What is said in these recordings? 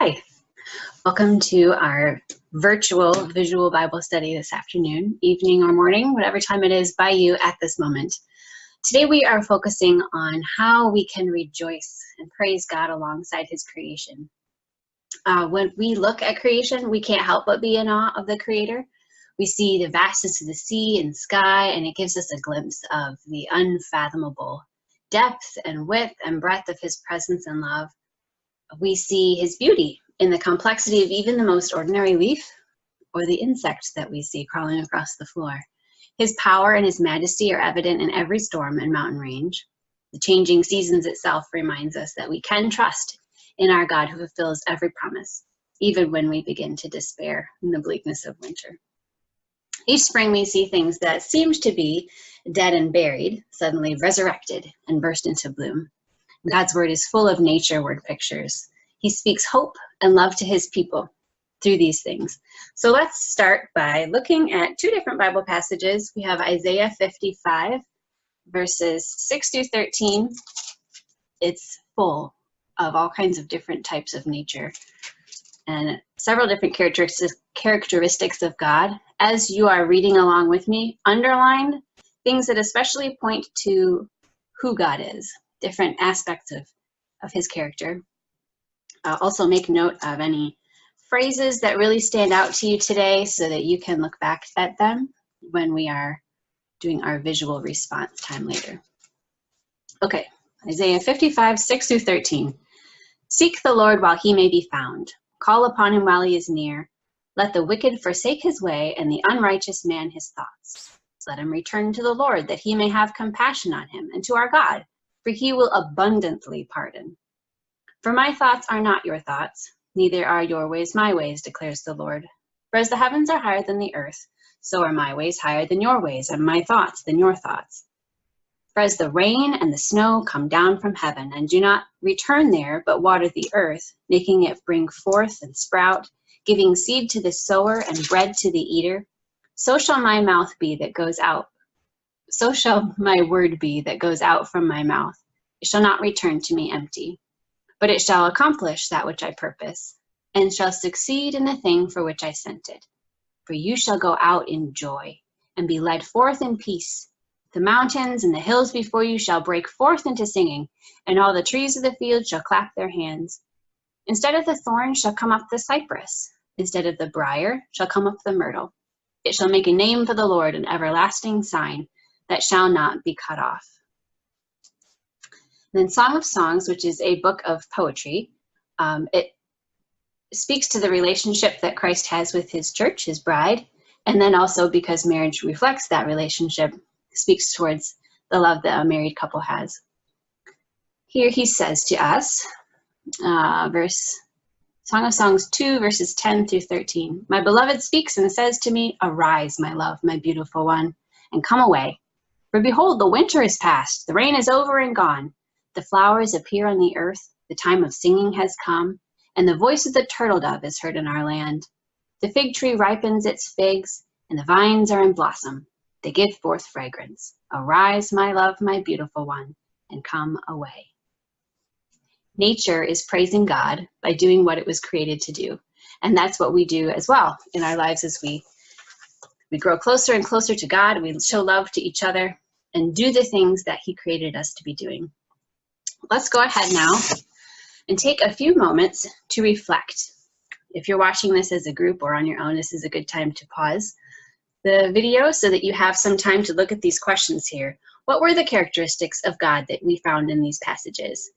Hi, welcome to our virtual visual Bible study this afternoon, evening, or morning, whatever time it is by you at this moment. Today we are focusing on how we can rejoice and praise God alongside His creation. When we look at creation, we can't help but be in awe of the Creator. We see the vastness of the sea and sky, and it gives us a glimpse of the unfathomable depth and width and breadth of His presence and love. We see His beauty in the complexity of even the most ordinary leaf or the insect that we see crawling across the floor. His power and His majesty are evident in every storm and mountain range. The changing seasons itself reminds us that we can trust in our God who fulfills every promise, even when we begin to despair in the bleakness of winter. Each spring we see things that seemed to be dead and buried, suddenly resurrected and burst into bloom. God's word is full of nature word pictures. He speaks hope and love to His people through these things. So let's start by looking at two different Bible passages. We have Isaiah 55, verses 6 through 13. It's full of all kinds of different types of nature and several different characteristics of God. As you are reading along with me, underline things that especially point to who God is, different aspects of His character. Also make note of any phrases that really stand out to you today so that you can look back at them when we are doing our visual response time later. Okay, Isaiah 55, 6 through 13. Seek the Lord while He may be found. Call upon Him while He is near. Let the wicked forsake his way and the unrighteous man his thoughts. Let him return to the Lord that He may have compassion on him, and to our God, for He will abundantly pardon. For my thoughts are not your thoughts, neither are your ways my ways, declares the Lord. For as the heavens are higher than the earth, so are my ways higher than your ways, and my thoughts than your thoughts. For as the rain and the snow come down from heaven, and do not return there, but water the earth, making it bring forth and sprout, giving seed to the sower and bread to the eater, so shall my mouth be that goes out. So shall my word be that goes out from my mouth. It shall not return to me empty, but it shall accomplish that which I purpose, and shall succeed in the thing for which I sent it. For you shall go out in joy, and be led forth in peace. The mountains and the hills before you shall break forth into singing, and all the trees of the field shall clap their hands. Instead of the thorn shall come up the cypress. Instead of the briar shall come up the myrtle. It shall make a name for the Lord, an everlasting sign that shall not be cut off. And then Song of Songs, which is a book of poetry, it speaks to the relationship that Christ has with His church, His bride, and then also because marriage reflects that relationship, speaks towards the love that a married couple has. Here he says to us, Song of Songs 2, verses 10 through 13. My beloved speaks and says to me, arise, my love, my beautiful one, and come away. For behold, the winter is past, the rain is over and gone. The flowers appear on the earth, the time of singing has come, and the voice of the turtle dove is heard in our land. The fig tree ripens its figs, and the vines are in blossom. They give forth fragrance. Arise, my love, my beautiful one, and come away. Nature is praising God by doing what it was created to do. And that's what we do as well in our lives as we grow closer and closer to God. We show love to each other and do the things that He created us to be doing. Let's go ahead now and take a few moments to reflect. If you're watching this as a group or on your own, this is a good time to pause the video so that you have some time to look at these questions here. What were the characteristics of God that we found in these passages?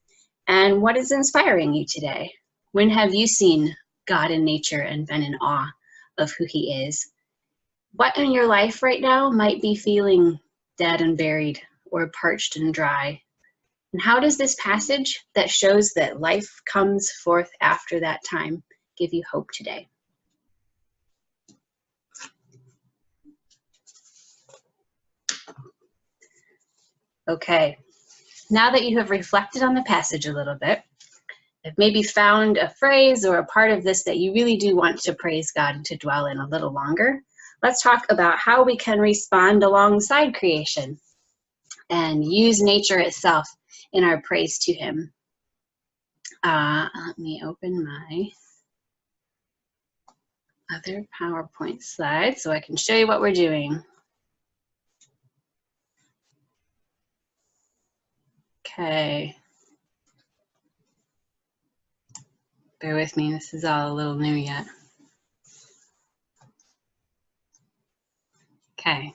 And what is inspiring you today? When have you seen God in nature and been in awe of who He is? What in your life right now might be feeling dead and buried or parched and dry? And how does this passage that shows that life comes forth after that time give you hope today? Okay, now that you have reflected on the passage a little bit, have maybe found a phrase or a part of this that you really do want to praise God and to dwell in a little longer, let's talk about how we can respond alongside creation and use nature itself in our praise to Him. Let me open my other PowerPoint slide so I can show you what we're doing. Okay. Bear with me, this is all a little new yet. Okay.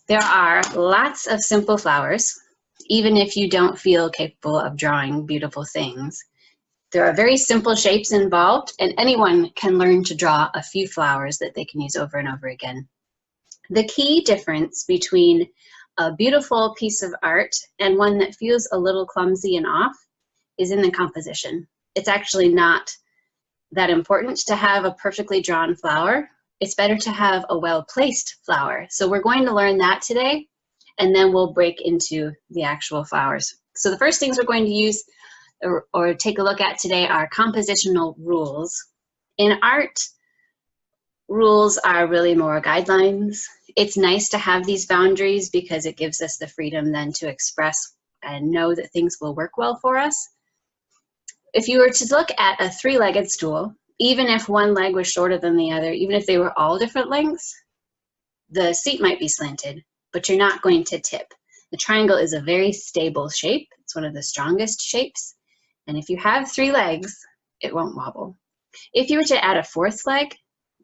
There are lots of simple flowers, even if you don't feel capable of drawing beautiful things. There are very simple shapes involved, and anyone can learn to draw a few flowers that they can use over and over again. The key difference between a beautiful piece of art and one that feels a little clumsy and off is in the composition. It's actually not that important to have a perfectly drawn flower. It's better to have a well-placed flower. So we're going to learn that today, and then we'll break into the actual flowers. So the first things we're going to use or take a look at today are compositional rules. In art, rules are really more guidelines. It's nice to have these boundaries because it gives us the freedom then to express and know that things will work well for us. If you were to look at a three-legged stool, even if one leg was shorter than the other, even if they were all different lengths, the seat might be slanted, but you're not going to tip. The triangle is a very stable shape. It's one of the strongest shapes. And if you have three legs, it won't wobble. If you were to add a fourth leg,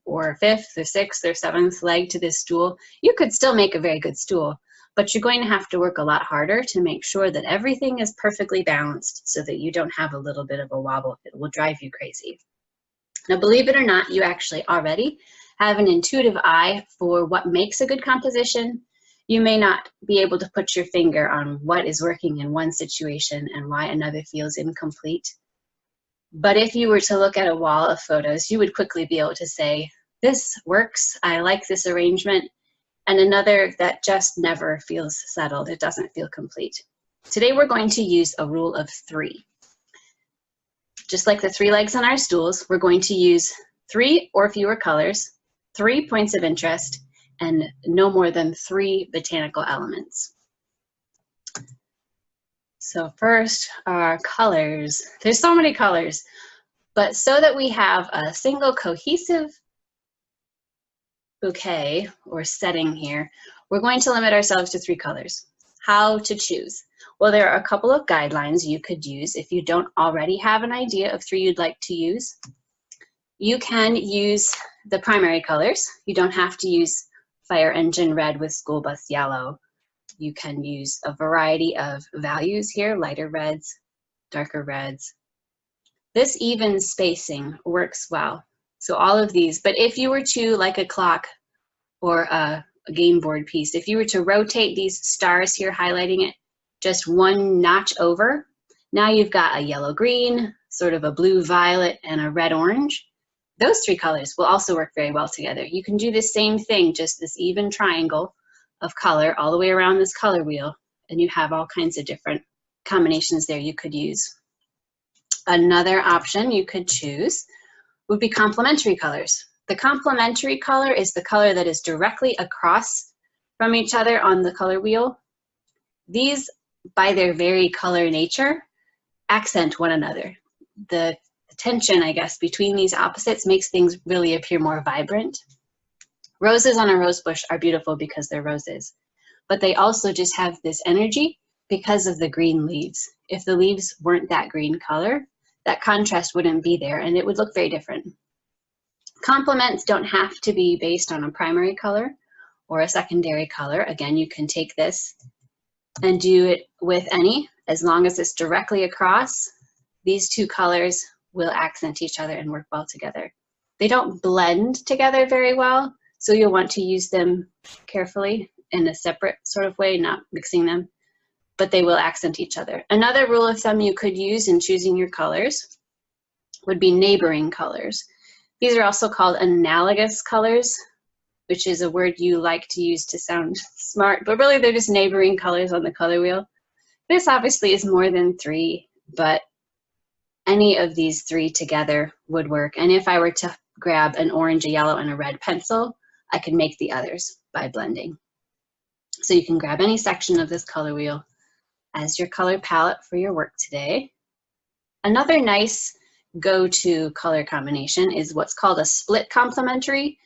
or fifth, or sixth, or seventh leg to this stool, you could still make a very good stool, but you're going to have to work a lot harder to make sure that everything is perfectly balanced so that you don't have a little bit of a wobble. It will drive you crazy. Now, believe it or not, you actually already have an intuitive eye for what makes a good composition. You may not be able to put your finger on what is working in one situation and why another feels incomplete. But if you were to look at a wall of photos, you would quickly be able to say, this works, I like this arrangement, and another that just never feels settled. It doesn't feel complete. Today we're going to use a rule of three. Just like the three legs on our stools, we're going to use 3 or fewer colors, 3 points of interest, and no more than 3 botanical elements. So first are colors. There's so many colors, but so that we have a single cohesive bouquet or setting here, we're going to limit ourselves to 3 colors. How to choose? Well, there are a couple of guidelines you could use if you don't already have an idea of 3 you'd like to use. You can use the primary colors. You don't have to use fire engine red with school bus yellow. You can use a variety of values here, lighter reds, darker reds. This even spacing works well. So all of these, but if you were to, like a clock or a game board piece, if you were to rotate these stars here, highlighting it just one notch over, now you've got a yellow-green, sort of a blue-violet, and a red-orange. Those 3 colors will also work very well together. You can do the same thing, just this even triangle of color all the way around this color wheel, and you have all kinds of different combinations there you could use. Another option you could choose would be complementary colors. The complementary color is the color that is directly across from each other on the color wheel. These, by their very color nature, accent one another. The tension, I guess, between these opposites makes things really appear more vibrant. Roses on a rose bush are beautiful because they're roses, but they also just have this energy because of the green leaves. If the leaves weren't that green color, that contrast wouldn't be there and it would look very different. Complements don't have to be based on a primary color or a secondary color. Again, you can take this and do it with any, as long as it's directly across. These 2 colors will accent each other and work well together. They don't blend together very well, so you'll want to use them carefully in a separate sort of way, not mixing them, but they will accent each other. Another rule of thumb you could use in choosing your colors would be neighboring colors. These are also called analogous colors, which is a word you like to use to sound smart, but really they're just neighboring colors on the color wheel. This obviously is more than 3, but any of these 3 together would work. And if I were to grab an orange, a yellow, and a red pencil, I could make the others by blending. So you can grab any section of this color wheel as your color palette for your work today. Another nice go-to color combination is what's called a split complementary.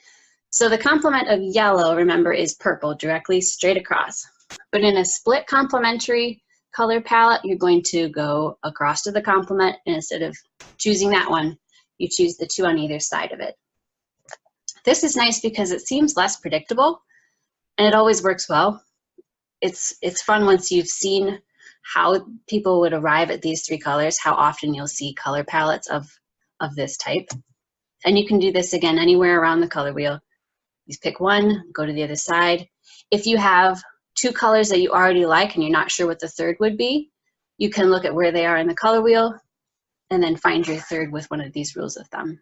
So the complement of yellow, remember, is purple, directly straight across. But in a split complementary color palette, you're going to go across to the complement, and instead of choosing that one, you choose the two on either side of it. This is nice because it seems less predictable, and it always works well. It's fun once you've seen how people would arrive at these three colors, how often you'll see color palettes of this type. And you can do this again anywhere around the color wheel. You pick one, go to the other side. If you have two colors that you already like and you're not sure what the third would be, you can look at where they are in the color wheel and then find your third with one of these rules of thumb.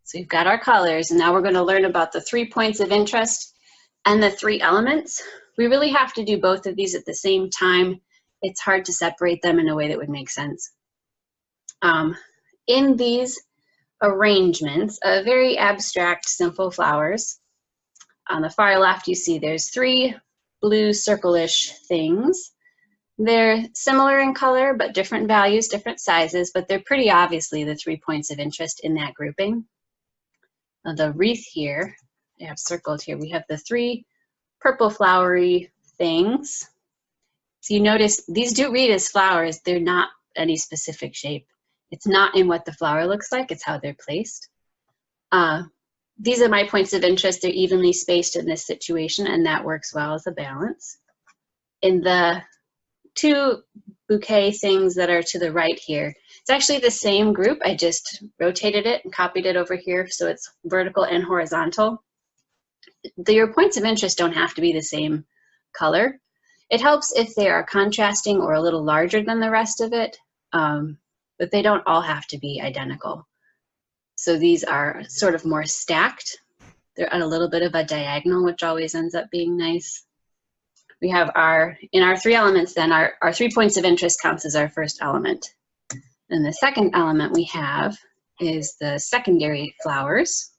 So you've got our colors, and now we're going to learn about the 3 points of interest and the 3 elements. We really have to do both of these at the same time. It's hard to separate them in a way that would make sense. In these arrangements of very abstract, simple flowers, on the far left you see there's 3 blue circle-ish things. They're similar in color, but different values, different sizes, but they're pretty obviously the 3 points of interest in that grouping. Now the wreath here, I have circled here, we have the 3 purple flowery things. So you notice these do read as flowers, they're not any specific shape. It's not in what the flower looks like, it's how they're placed. These are my points of interest. They're evenly spaced in this situation, and that works well as a balance. In the 2 bouquet things that are to the right here, it's actually the same group. I just rotated it and copied it over here so it's vertical and horizontal. Your points of interest don't have to be the same color. It helps if they are contrasting or a little larger than the rest of it, but they don't all have to be identical. So these are sort of more stacked. They're at a little bit of a diagonal, which always ends up being nice. We have in our 3 elements then, our 3 points of interest counts as our first element. And the second element we have is the secondary flowers.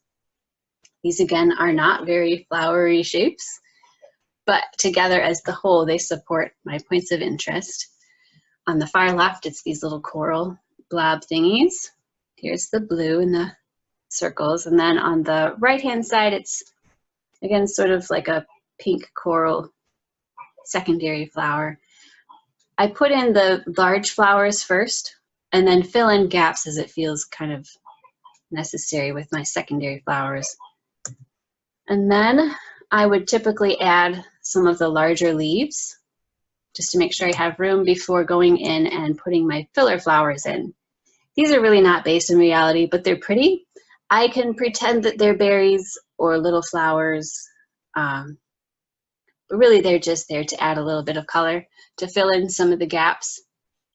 These again are not very flowery shapes, but together as the whole, they support my points of interest. On the far left, it's these little coral blob thingies. Here's the blue in the circles. And then on the right-hand side, it's, again, sort of like a pink coral secondary flower. I put in the large flowers first and then fill in gaps as it feels kind of necessary with my secondary flowers. And then I would typically add some of the larger leaves just to make sure I have room before going in and putting my filler flowers in. These are really not based in reality, but they're pretty. I can pretend that they're berries or little flowers, but really they're just there to add a little bit of color, to fill in some of the gaps,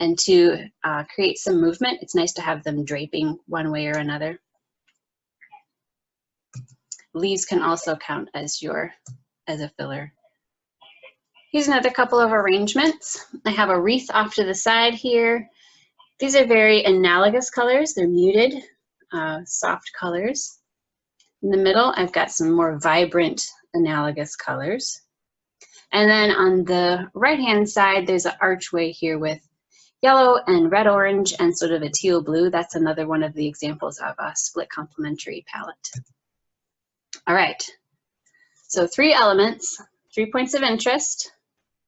and to create some movement. It's nice to have them draping one way or another. Leaves can also count as a filler. Here's another couple of arrangements. I have a wreath off to the side here. These are very analogous colors. They're muted, soft colors. In the middle, I've got some more vibrant analogous colors. And then on the right-hand side, there's an archway here with yellow and red-orange and sort of a teal blue. That's another one of the examples of a split complementary palette. All right, so 3 elements, 3 points of interest.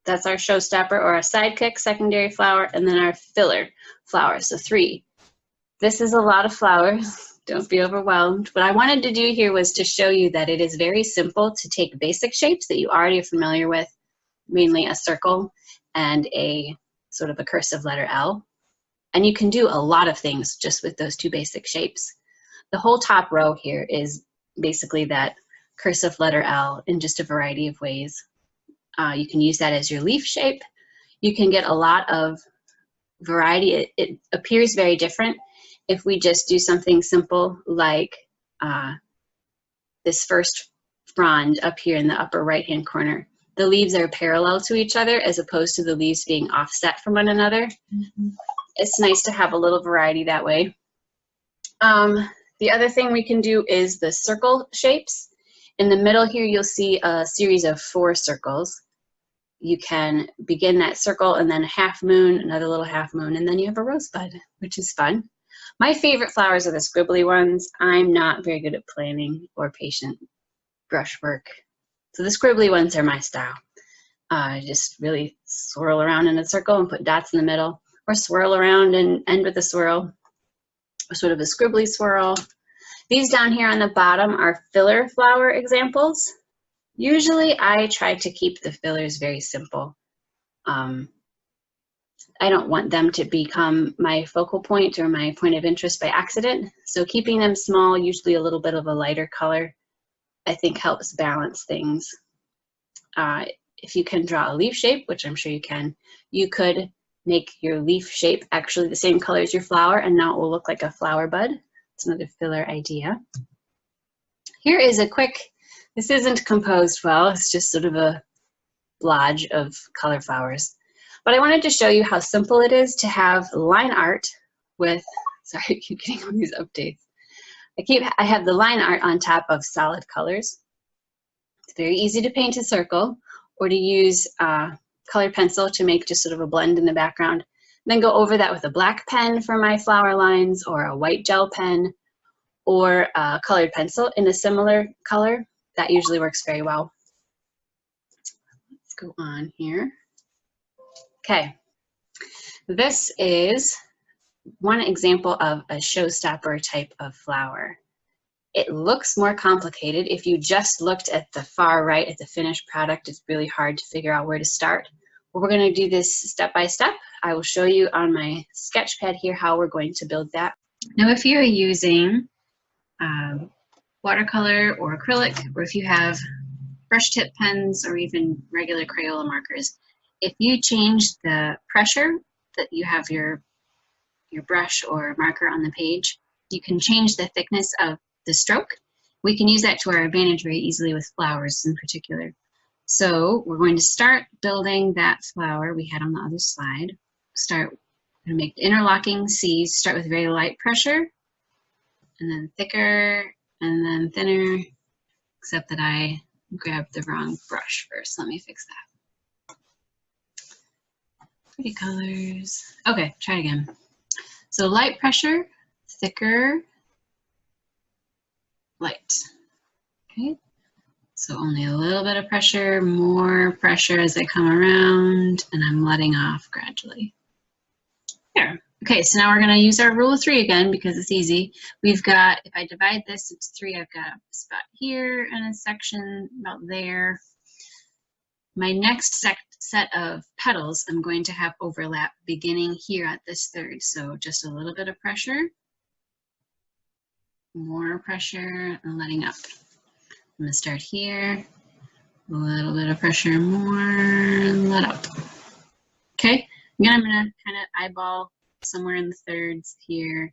That's our showstopper or our sidekick, secondary flower, and then our filler flower, so 3. This is a lot of flowers, don't be overwhelmed. What I wanted to do here was to show you that it is very simple to take basic shapes that you already are familiar with, mainly a circle and a sort of a cursive letter L, and you can do a lot of things just with those 2 basic shapes. The whole top row here is basically that cursive letter L in just a variety of ways. You can use that as your leaf shape. You can get a lot of variety. It appears very different if we just do something simple like this first frond up here in the upper right-hand corner. The leaves are parallel to each other as opposed to the leaves being offset from one another. Mm-hmm. It's nice to have a little variety that way. The other thing we can do is the circle shapes. In the middle here, you'll see a series of 4 circles. you can begin that circle and then a half moon, another little half moon, and then you have a rosebud, which is fun. My favorite flowers are the scribbly ones. I'm not very good at planning or patient brushwork. So the scribbly ones are my style. Just really swirl around in a circle and put dots in the middle, or swirl around and end with a swirl, or sort of a scribbly swirl. These down here on the bottom are filler flower examples. Usually I try to keep the fillers very simple. I don't want them to become my focal point or my point of interest by accident. So keeping them small, usually a little bit of a lighter color, I think helps balance things. If you can draw a leaf shape, which I'm sure you can, you could make your leaf shape actually the same color as your flower, and now it will look like a flower bud. It's another filler idea. Here is a quick, this isn't composed well, it's just sort of a blotch of color flowers. But I wanted to show you how simple it is to have line art with, sorry, I keep getting all these updates. I have the line art on top of solid colors. It's very easy to paint a circle or to use colored pencil to make just sort of a blend in the background. Then go over that with a black pen for my flower lines, or a white gel pen, or a colored pencil in a similar color. That usually works very well. Let's go on here. Okay, this is one example of a showstopper type of flower. It looks more complicated. If you just looked at the far right at the finished product, it's really hard to figure out where to start. But we're going to do this step by step. I will show you on my sketch pad here how we're going to build that. Now, if you're using watercolor or acrylic, or if you have brush tip pens or even regular Crayola markers, if you change the pressure that you have your brush or marker on the page, you can change the thickness of the stroke. We can use that to our advantage very easily with flowers in particular. So we're going to start building that flower we had on the other slide. We're going to make interlocking C's, start with very light pressure, and then thicker, and then thinner, except that I grabbed the wrong brush first. Let me fix that. Pretty colors. Okay, try it again. So light pressure, thicker, light. Okay, so only a little bit of pressure, more pressure as I come around, and I'm letting off gradually. There. Okay, so now we're going to use our rule of 3 again because it's easy. We've got, if I divide this into 3, I've got a spot here and a section about there. My next set of petals, I'm going to have overlap beginning here at this third. So just a little bit of pressure, more pressure, and letting up. I'm going to start here, a little bit of pressure, more, and let up. Okay, again, I'm going to kind of eyeball somewhere in the thirds here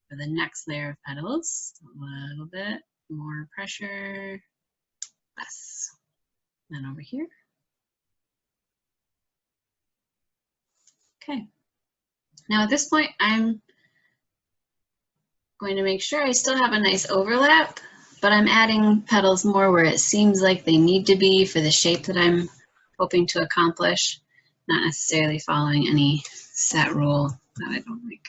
for the next layer of petals. A little bit more pressure, less. Then over here. Okay. Now at this point, I'm going to make sure I still have a nice overlap, but I'm adding petals more where it seems like they need to be for the shape that I'm hoping to accomplish, not necessarily following any set rule that I don't like.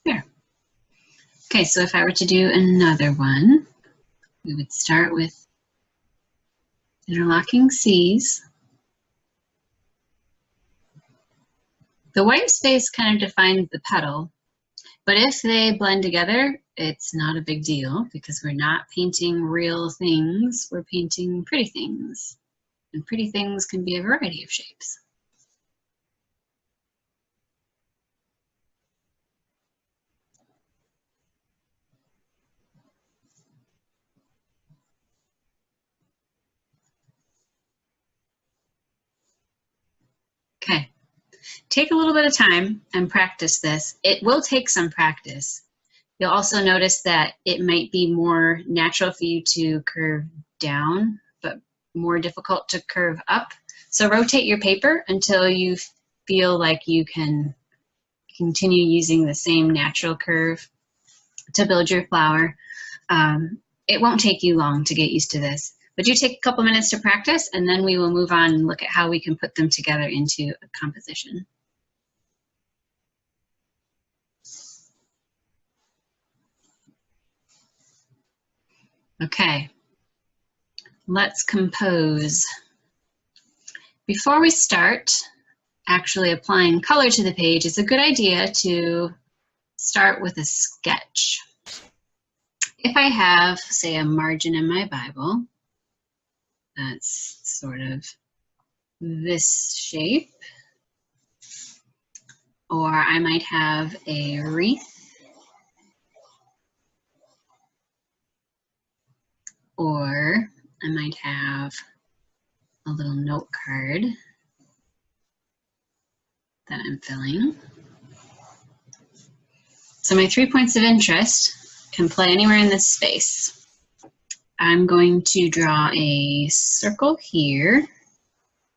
There. Okay, so if I were to do another one, we would start with interlocking C's. The white space kind of defines the petal, but if they blend together, it's not a big deal because we're not painting real things, we're painting pretty things. And pretty things can be a variety of shapes. Okay, take a little bit of time and practice this. It will take some practice. You'll also notice that it might be more natural for you to curve down, but more difficult to curve up. So rotate your paper until you feel like you can continue using the same natural curve. to build your flower. It won't take you long to get used to this, but do take a couple minutes to practice, and then we will move on and look at how we can put them together into a composition. Okay, let's compose. Before we start actually applying color to the page, it's a good idea to start with a sketch. If I have, say, a margin in my Bible, that's sort of this shape, or I might have a wreath, or I might have a little note card that I'm filling. So my 3 points of interest can play anywhere in this space. I'm going to draw a circle here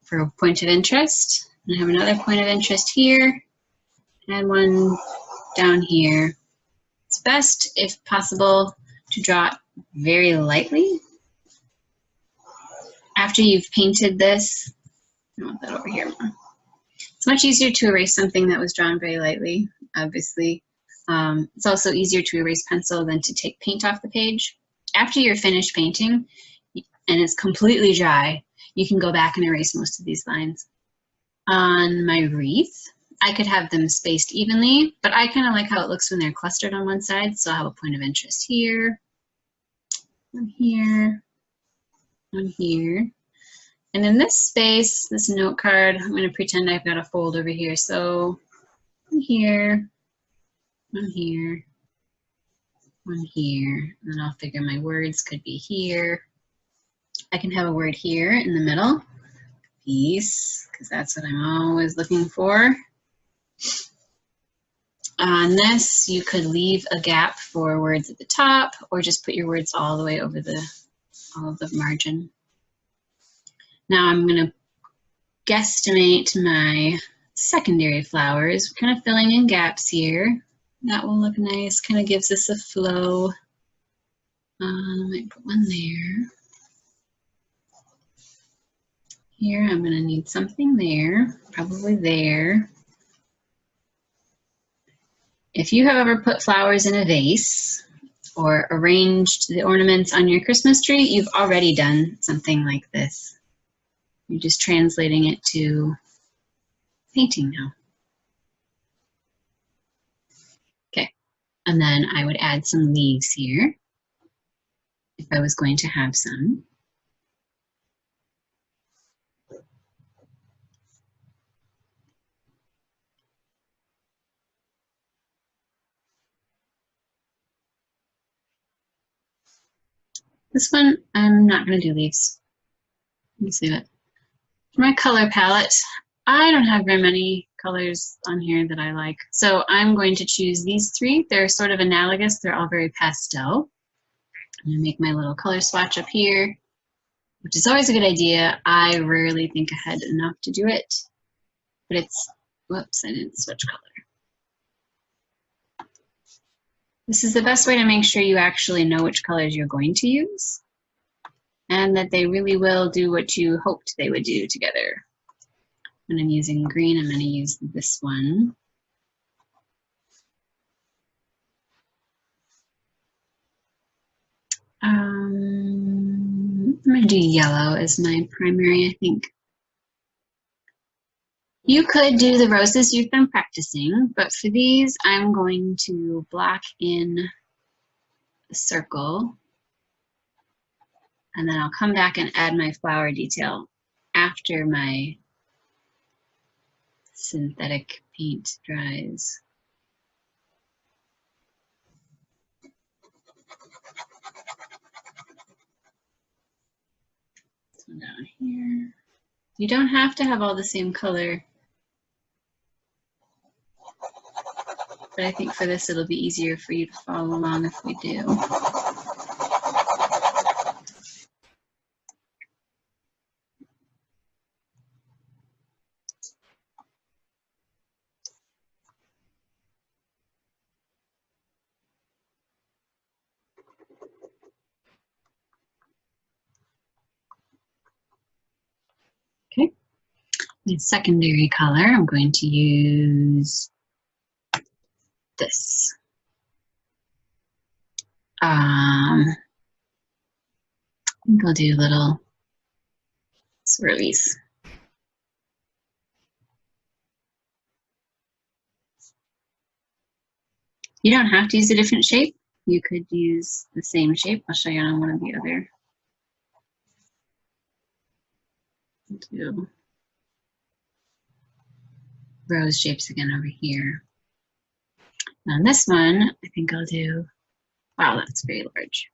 for a point of interest. And I have another point of interest here and one down here. It's best, if possible, to draw it very lightly. After you've painted this, I want that over here more. It's much easier to erase something that was drawn very lightly, obviously. It's also easier to erase pencil than to take paint off the page. After you're finished painting and it's completely dry, you can go back and erase most of these lines. On my wreath, I could have them spaced evenly, but I kind of like how it looks when they're clustered on one side, so I'll have a point of interest here, one here, one here. And in this space, this note card, I'm going to pretend I've got a fold over here. So one here, one here, one here, and then I'll figure my words could be here. I can have a word here in the middle, peace, because that's what I'm always looking for. On this, you could leave a gap for words at the top, or just put your words all the way over all of the margin. Now I'm going to guesstimate my secondary flowers, kind of filling in gaps here. That will look nice, kind of gives us a flow. I might put one there. Here I'm going to need something there, probably there. If you have ever put flowers in a vase or arranged the ornaments on your Christmas tree, you've already done something like this. You're just translating it to painting now. Okay, and then I would add some leaves here if I was going to have some. This one, I'm not going to do leaves. Let me see that. For my color palette, I don't have very many colors on here that I like. So I'm going to choose these three. They're sort of analogous. They're all very pastel. I'm going to make my little color swatch up here, which is always a good idea. I rarely think ahead enough to do it, but it's, whoops, I didn't switch color. This is the best way to make sure you actually know which colors you're going to use and that they really will do what you hoped they would do together. When I'm using green, I'm going to use this one. I'm going to do yellow as my primary, I think. You could do the roses you've been practicing, but for these, I'm going to block in a circle, and then I'll come back and add my flower detail after my synthetic paint dries. This one down here. You don't have to have all the same color, but I think for this it'll be easier for you to follow along if we do. The secondary color, I'm going to use this. I think I'll do little swirlies. You don't have to use a different shape. You could use the same shape. I'll show you on one of the other. Do rose shapes again over here. On this one, I think I'll do, wow, that's very large.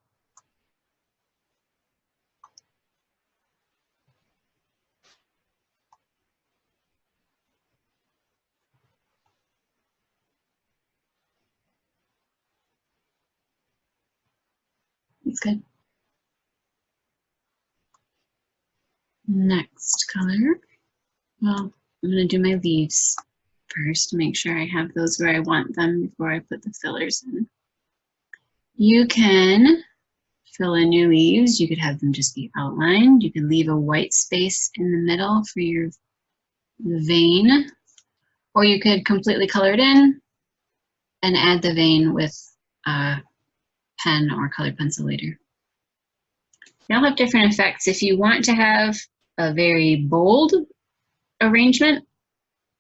That's good. Next color, well, I'm going to do my leaves first to make sure I have those where I want them before I put the fillers in. You can fill in your leaves. You could have them just be outlined. You could leave a white space in the middle for your vein, or you could completely color it in and add the vein with a pen or colored pencil later. They all have different effects. If you want to have a very bold arrangement,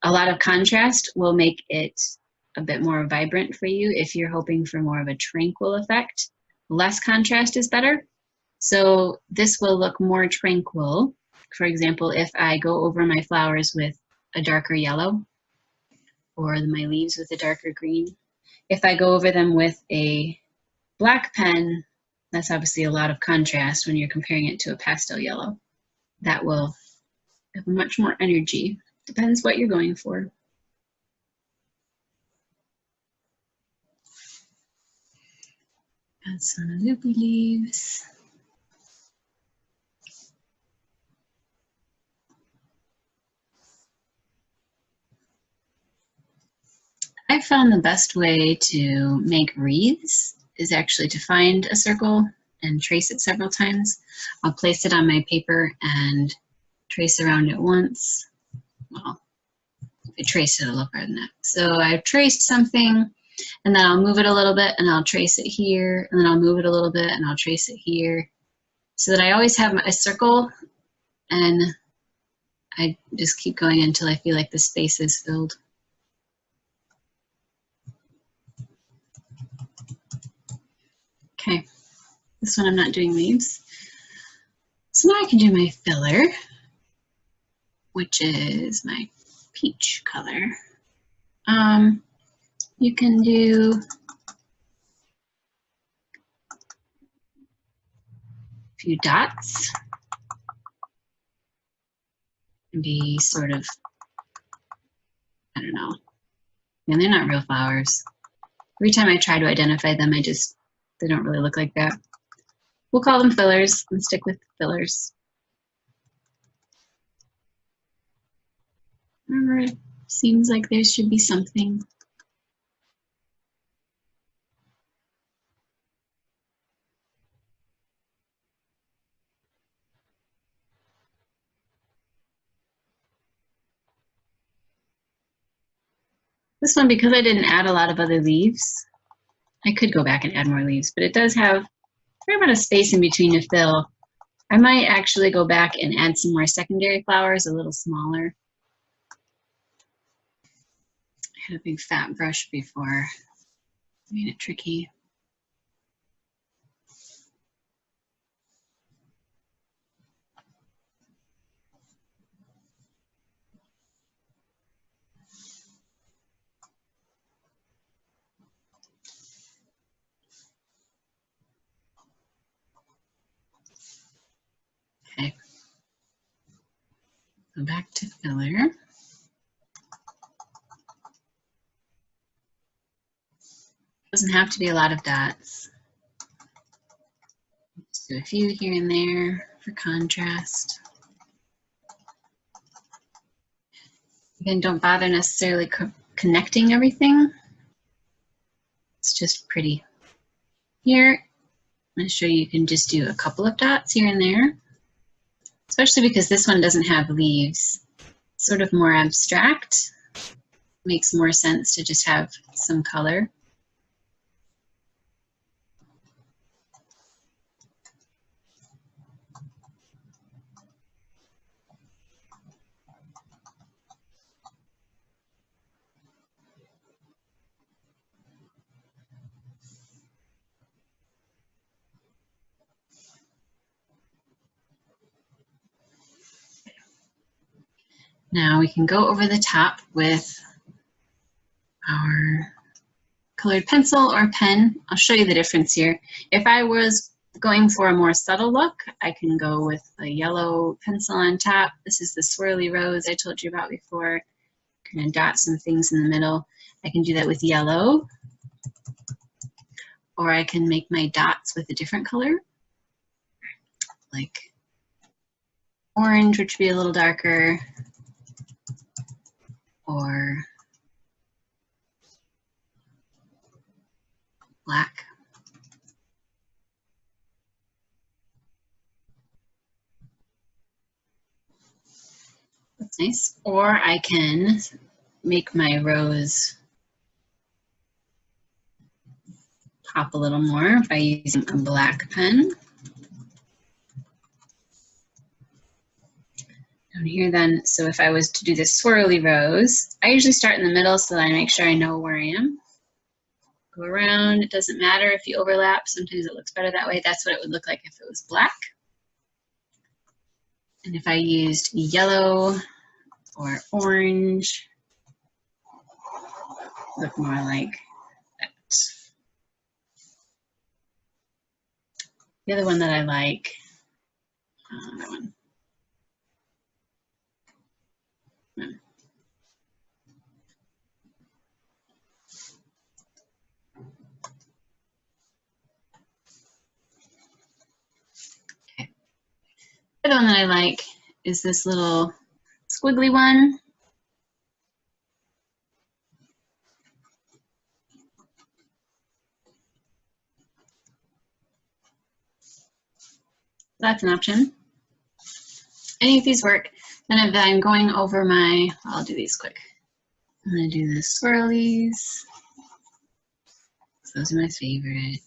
a lot of contrast will make it a bit more vibrant for you. If you're hoping for more of a tranquil effect, less contrast is better. So this will look more tranquil. For example, if I go over my flowers with a darker yellow, or my leaves with a darker green. If I go over them with a black pen, that's obviously a lot of contrast when you're comparing it to a pastel yellow. That will have much more energy. Depends what you're going for. Add some loopy leaves. I found the best way to make wreaths is actually to find a circle and trace it several times. I'll place it on my paper and trace around it once. Well, if I trace it, it'll look better than that. So I've traced something, and then I'll move it a little bit, and I'll trace it here, and then I'll move it a little bit, and I'll trace it here, so that I always have a circle, and I just keep going until I feel like the space is filled. Okay, this one I'm not doing leaves. So now I can do my filler, which is my peach color. You can do a few dots. And be sort of, I don't know. And they're not real flowers. Every time I try to identify them, they don't really look like that. We'll call them fillers and stick with fillers. Remember, it seems like there should be something. This one, because I didn't add a lot of other leaves, I could go back and add more leaves, but it does have a fair amount of space in between to fill. I might actually go back and add some more secondary flowers, a little smaller. I had a big fat brush before. Made it tricky. Okay. Go back to filler. Doesn't have to be a lot of dots. Just do a few here and there for contrast. Again, don't bother necessarily connecting everything. It's just pretty. Here, I'm going to show you can just do a couple of dots here and there, especially because this one doesn't have leaves. sort of more abstract. Makes more sense to just have some color. Now we can go over the top with our colored pencil or pen. I'll show you the difference here. If I was going for a more subtle look, I can go with a yellow pencil on top. This is the swirly rose I told you about before. Kind of dot some things in the middle. I can do that with yellow, or I can make my dots with a different color, like orange, which would be a little darker, or black. That's nice. Or I can make my rose pop a little more by using a black pen. Down here then, so if I was to do this swirly rose, I usually start in the middle so that I make sure I know where I am. Go around, it doesn't matter if you overlap, sometimes it looks better that way. That's what it would look like if it was black. And if I used yellow or orange, look more like that. The other one that I like, that one. Okay. The other one that I like is this little squiggly one. That's an option. Any of these work. Then if I'm going over my, I'll do these quick. I'm gonna do the swirlies. Those are my favorite.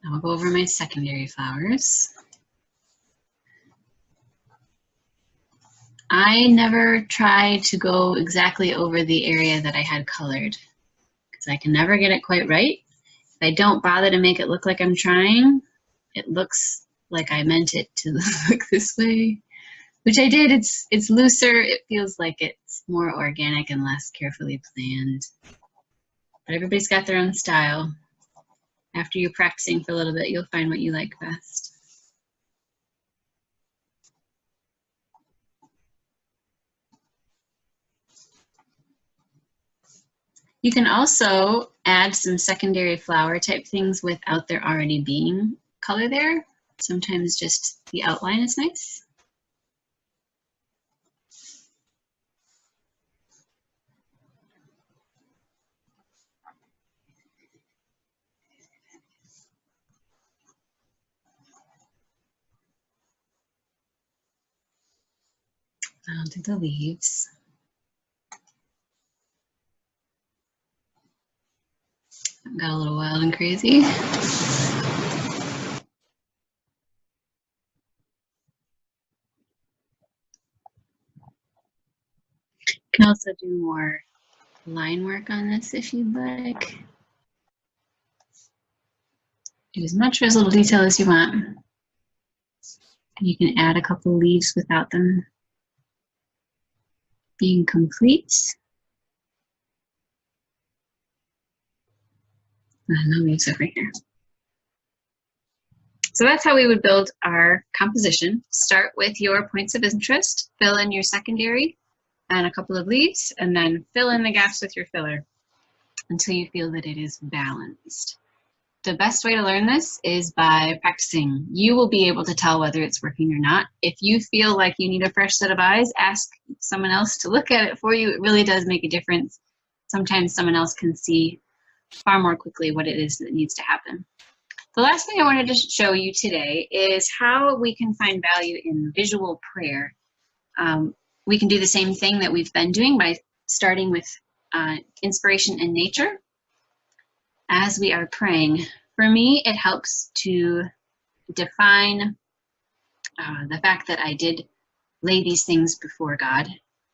Now I'll go over my secondary flowers. I never try to go exactly over the area that I had colored because I can never get it quite right. If I don't bother to make it look like I'm trying, it looks like I meant it to look this way, which I did. It's looser. It feels like it's more organic and less carefully planned. But everybody's got their own style. After you're practicing for a little bit, you'll find what you like best. You can also add some secondary flower type things without there already being color there. Sometimes just the outline is nice. I'll do the leaves. Got a little wild and crazy. You can also do more line work on this if you'd like. Do as much or as little detail as you want. You can add a couple leaves without them being complete. No leaves over here. So that's how we would build our composition. Start with your points of interest, fill in your secondary and a couple of leaves, and then fill in the gaps with your filler until you feel that it is balanced. The best way to learn this is by practicing. You will be able to tell whether it's working or not. If you feel like you need a fresh set of eyes, ask someone else to look at it for you. It really does make a difference. Sometimes someone else can see far more quickly what it is that needs to happen. The last thing I wanted to show you today is how we can find value in visual prayer. We can do the same thing that we've been doing by starting with inspiration in nature as we are praying. For me, it helps to define the fact that I did lay these things before God.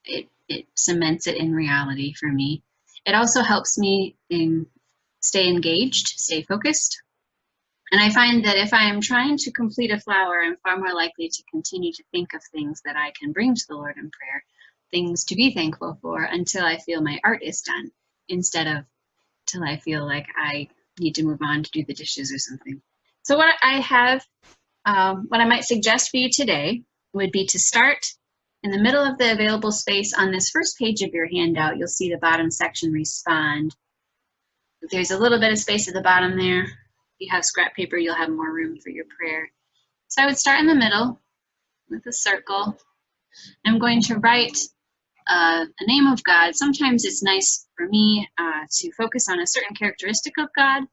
It cements it in reality for me. It also helps me stay engaged, stay focused. And I find that if I am trying to complete a flower, I'm far more likely to continue to think of things that I can bring to the Lord in prayer, things to be thankful for, until I feel my art is done, instead of till I feel like I need to move on to do the dishes or something. So what I might suggest for you today would be to start in the middle of the available space on this first page of your handout. You'll see the bottom section, respond. There's a little bit of space at the bottom there. If you have scrap paper, you'll have more room for your prayer. So I would start in the middle with a circle. I'm going to write a name of God. Sometimes it's nice for me to focus on a certain characteristic of God,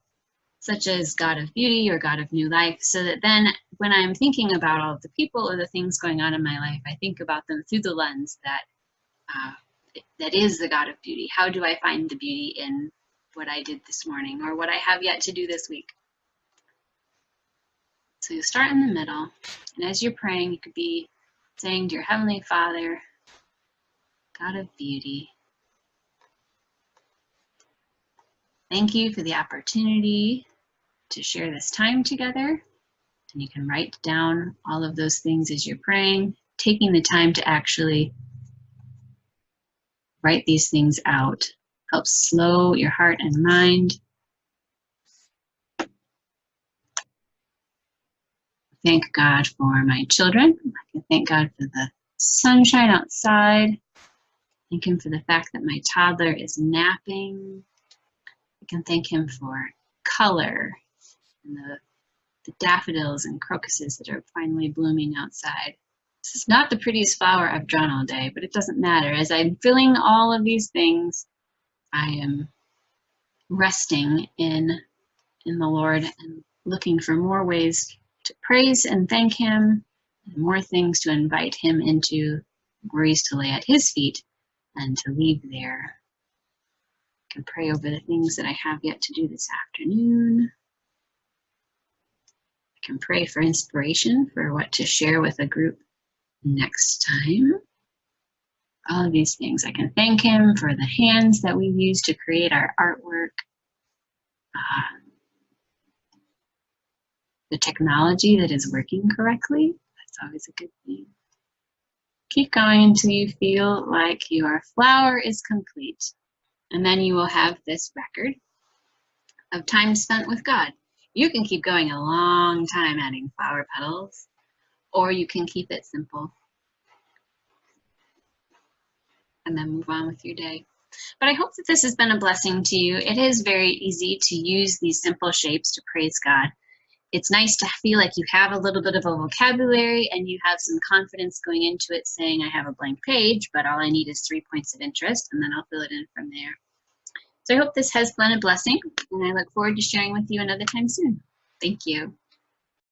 such as God of beauty or God of new life, so that then when I'm thinking about all of the people or the things going on in my life, I think about them through the lens that is the God of beauty. How do I find the beauty in what I did this morning or what I have yet to do this week? So you start in the middle, and as you're praying, you could be saying, "Dear Heavenly Father, God of beauty, thank you for the opportunity to share this time together." And you can write down all of those things as you're praying, taking the time to actually write these things out helps slow your heart and mind. Thank God for my children. I can thank God for the sunshine outside. Thank Him for the fact that my toddler is napping. I can thank Him for color and the daffodils and crocuses that are finally blooming outside. This is not the prettiest flower I've drawn all day, but it doesn't matter. As I'm feeling all of these things, I am resting in the Lord and looking for more ways to praise and thank Him, and more things to invite Him into, worries to lay at His feet and to leave there. I can pray over the things that I have yet to do this afternoon. I can pray for inspiration for what to share with a group next time. All of these things. I can thank Him for the hands that we use to create our artwork. The technology that is working correctly. That's always a good thing. Keep going until you feel like your flower is complete. And then you will have this record of time spent with God. You can keep going a long time adding flower petals, or you can keep it simple and then move on with your day. But I hope that this has been a blessing to you. It is very easy to use these simple shapes to praise God. It's nice to feel like you have a little bit of a vocabulary and you have some confidence going into it, saying, I have a blank page, but all I need is 3 points of interest, and then I'll fill it in from there. So I hope this has been a blessing, and I look forward to sharing with you another time soon. Thank you.